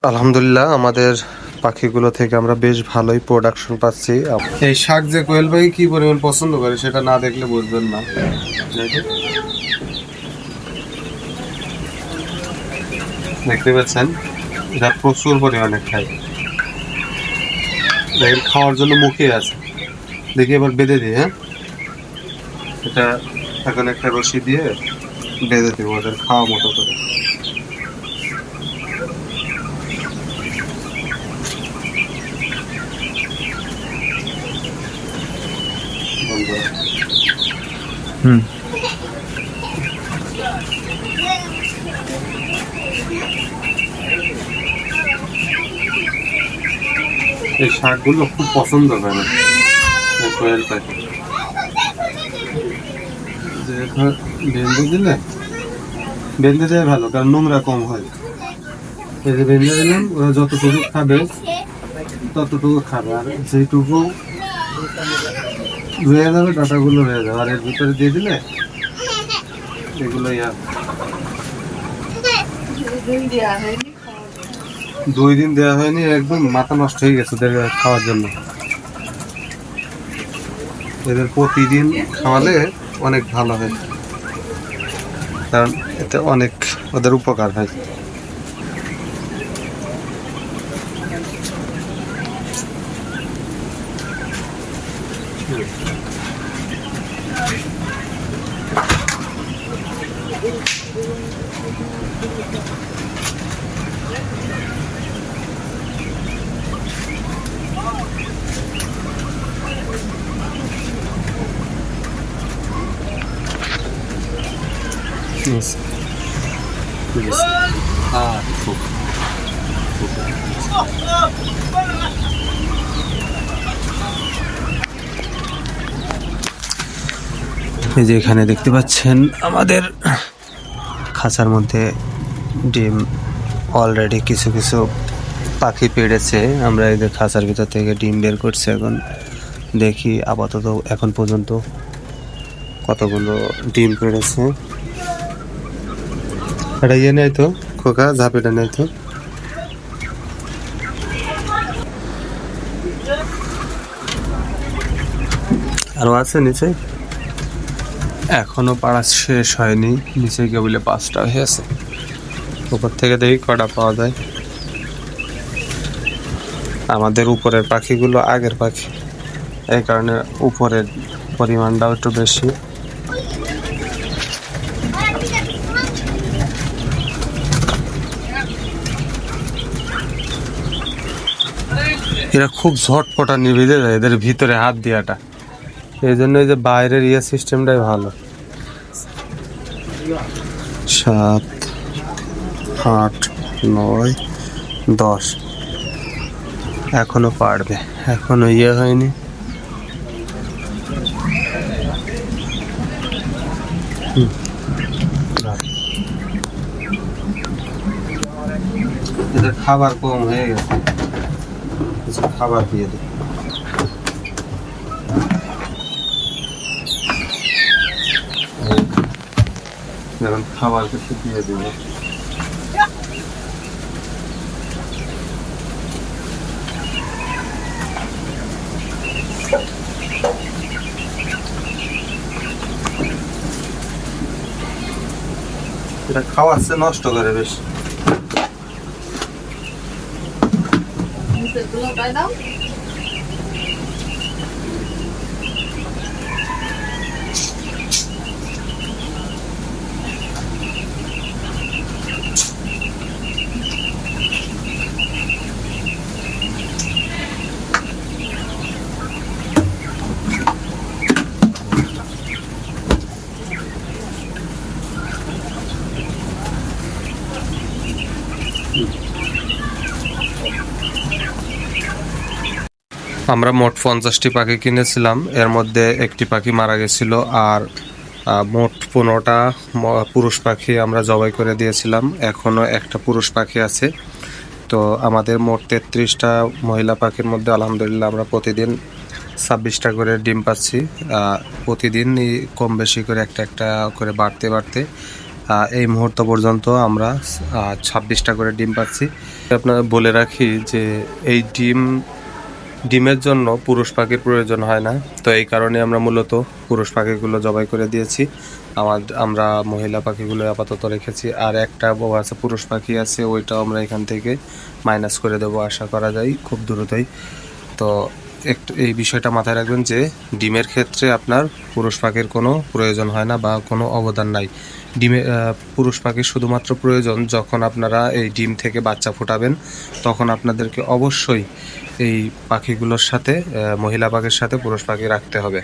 আলহামদুলিল্লাহ আমাদের পাখিগুলো থেকে আমরা বেশ ভালোই প্রোডাকশন পাচ্ছি। এই শাক যে কোয়েল ভাই কি পরিমাণ পছন্দ করে সেটা না দেখলে বুঝবেন না। দেখতে পাচ্ছেন এটা প্রচুর পরিমাণে খায়, দেখেন খাওয়ার জন্য মুখে আছে। দেখি এবার বেঁধে দিই। হ্যাঁ, এটা এখন একটা রশি দিয়ে বেঁধে দিব ওদের খাওয়া মতো করে। হুম এই শাকগুলো খুব পছন্দ করে কোয়েল পাখি। বেঁধে দিলে বেঁধে দেয় ভালো, কারণ নোংরা কম হয়। এই যে বেঁধে দিলাম, ওরা যতটুকু খাবে ততটুকু খাবে, আর যেটুকু রয়ে যাবে ডাটাগুলো রয়ে যাবে, আর এর ভিতরে দিয়ে দিলে এগুলো 2 দিন দেওয়া হয়নি, একদম মাথা নষ্ট হয়ে গেছে ওদের খাওয়ার জন্য। এদের প্রতিদিন খাওয়ালে অনেক ভালো হয়, কারণ এতে অনেক ওদের উপকার হয়। এই যে এখানে দেখতে পাচ্ছেন আমাদের খাঁচার মধ্যে ডিম অলরেডি কিছু কিছু পাখি পেড়েছে। আমরা এই যে খাঁচার ভিতর থেকে ডিম বের করছি, এখন দেখি আপাতত এখন পর্যন্ত কতগুলো ডিম পেড়েছে। এটা ইয়ে নেই তো খোকা, ঝাঁপিটা নেই তো। আরো আছে নিচে, এখনো পাড়া শেষ হয়নি, নিচে গিয়ে বলে 5টা হয়েছে। উপর থেকে দেখি কটা পাওয়া যায়। আমাদের উপরের পাখিগুলো আগের পাখি, এই কারণে উপরের পরিমাণটাও একটু বেশি। এরা খুব ঝটপটা নিভিদে যায় এদের ভিতরে হাত দেওয়াটা, এই জন্য যে বাইরের সিস্টেমটাই ভালো। 7, 8, 9, 10 এখনো পারবে, এখনো হয়নি। এদের খাবার কম হয়ে গেছে, কিছু খাবার দিয়ে দেয়। এখন খাবার কিছু দিয়ে দিব। এটা খাওয়াচ্ছে নষ্ট করে বেশি। আমরা মোট 50টি পাখি কিনেছিলাম, এর মধ্যে একটি পাখি মারা গেছিল, আর মোট 15টা পুরুষ পাখি আমরা জবাই করে দিয়েছিলাম। এখনো একটা পুরুষ পাখি আছে। তো আমাদের মোট 33টা মহিলা পাখির মধ্যে আলহামদুলিল্লাহ আমরা প্রতিদিন 26টা করে ডিম পাচ্ছি। প্রতিদিন কম বেশি করে একটা একটা করে বাড়তে বাড়তে এই মুহূর্ত পর্যন্ত আমরা 26টা করে ডিম পাচ্ছি। আপনার বলে রাখি যে এই ডিমের জন্য পুরুষ পাখির প্রয়োজন হয় না, তো এই কারণে আমরা মূলত পুরুষ পাখিগুলো জবাই করে দিয়েছি। আমরা মহিলা পাখিগুলো আপাতত রেখেছি, আর একটা আছে পুরুষ পাখি আছে, ওইটাও আমরা এখান থেকে মাইনাস করে দেবো আশা করা যায় খুব দ্রুতই। তো একটু এই বিষয়টা মাথায় রাখবেন যে ডিমের ক্ষেত্রে আপনার পুরুষ পাখির কোনো প্রয়োজন হয় না বা কোনো অবদান নাই। পুরুষ পাখির শুধুমাত্র প্রয়োজন যখন আপনারা এই ডিম থেকে বাচ্চা ফোটাবেন, তখন আপনাদেরকে অবশ্যই এই পাখিগুলোর সাথে মহিলা পাখির সাথে পুরুষ পাখি রাখতে হবে।